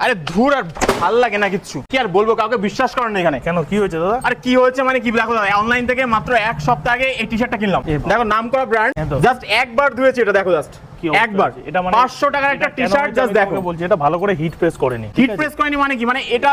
আরে ধুর, আর ভাল লাগে না কিচ্ছু। কি আর বলবো, কাউকে বিশ্বাস করেন না এখানে। কেন, কি হয়েছে দাদা? আরে কি হয়েছে মানে কি, দেখো দাদা, অনলাইন থেকে মাত্র এক সপ্তাহ আগে এই টি শার্টটা কিনলাম। দেখো, নাম করা ব্র্যান্ড, জাস্ট একবার ধুয়েছি এটা, দেখো জাস্ট একবার। এটা মানে 500 টাকার একটা টি শার্ট, জাস্ট দেখো। বলছি এটা ভালো করে হিট প্রেস করেনি। হিট প্রেস করেনি মানে কি, মানে এটা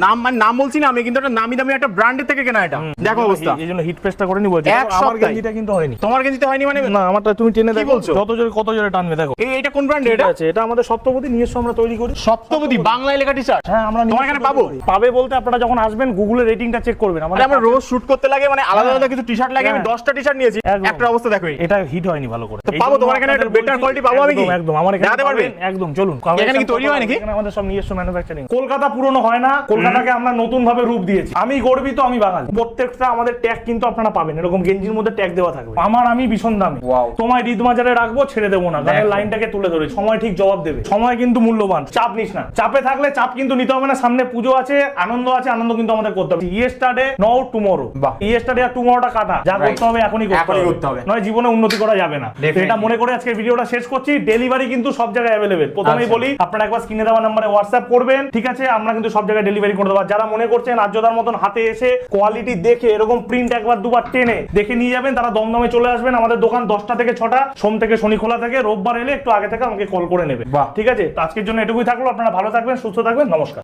নাম, মানে নাম বলছি না আমি, কিন্তু এটা নামি দামি একটা ব্র্যান্ডের থেকে কেনা এটা। দেখো অবস্থা, এইজন্য হিট প্রেসটা করেনি বলছি। এক আমার সপ্তাহে। গেঞ্জিটা কিন্তু হয়নি। তোমার গেঞ্জিতে হয়নি মানে? না, আমারটা তুমি টেনে দেখো বলছো? যত জোরে কত জোরে টানবে দেখো। এটা কোন ব্র্যান্ড? এটা আছে, এটা আমাদের সপ্তপদী নিজস্ব আমরা তৈরি করি। সপ্তপদী বাংলায় লেখা টি শার্ট? হ্যাঁ, আমরা তোমার এখানে পাবো? পাবে বলতে আপনারা যখন আসবেন গুগলে রেটিংটা চেক করবেন। আরে আমার রোজ শুট করতে লাগে, মানে আলাদা আলাদা কিছু টি শার্ট লাগে, আমি হ্যাঁ। 10টা টি শার্ট নিয়েছি, একদম। একটা অবস্থা দেখো। এটা হিট হয়নি ভালো করে। তো পাবো তোমার এখানে একটা বেটার কোয়ালিটি পাবো আমি কি? একদম আমার এখানে দেখাতে পারবে? একদম, চলুন। এখানে কি তৈরি হয় নাকি? এখানে আমাদের সব নিজস্ব ম্যানুফ্যাকচারিং। কলকাতা পুরনো হয় না, কলকাতাকে আমরা নতুন ভাবে রূপ দিয়েছি। আমি গর্বিত, আমি বাঙালি। প্রত্যেকটা আমাদের ট্যাগ কিন্তু আপনারা পাবেন, এরকম গেঞ্জির মধ্যে ট্যাগ দেওয়া থাকবে। আমি ভীষণ দামি, তোমায় রিদ মাজারে রাখবো, ছেড়ে দেবো না। গানের লাইনটাকে তুলে ধরে সময় ঠিক জবাব দেবে। সময় কিন্তু মূল্যবান, চাপ নিস না। চাপে থাকলে চাপ কিন্তু নিতে হবে না। সামনে পুজো আছে, আনন্দ আছে, আনন্দ কিন্তু আমাদের করতে হবে। ইয়েস্টারডে নাও টুমরো, ইয়েস্টারডে আর টুমরোটা কাটা। যা করতে হবে এখনই করতে হবে, নয় জীবনে উন্নতি করা যাবে না। তো এটা মনে করে আজকে ভিডিওটা শেষ করছি। ডেলিভারি কিন্তু সব জায়গায় অ্যাভেলেবেল। প্রথমেই বলি, আপনারা একবার স্ক্রিনে দেওয়া নম্বরে হোয়াটসঅ্যাপ করবেন, ঠিক আছে? আমরা কিন্তু সব জায়গায় ডেলিভারি করে দেবো। যারা মনে করছেন আর্যদার মতন হাতে এসে কোয়ালিটি দেখে এরকম প্রিন্ট একবার দুবার টেনে দেখে নিয়ে যাবেন, তারা দমদমে চলে আসবেন। আমাদের দোকান 10টা থেকে 6টা, সোম থেকে শনি খোলা থাকে। রোববার এলে একটু আগে থেকে আমাকে কল করে নেবে, ঠিক আছে? তো আজকের জন্য এটুকুই থাকলো। আপনারা ভালো থাকবেন, সুস্থ থাকবেন, নমস্কার।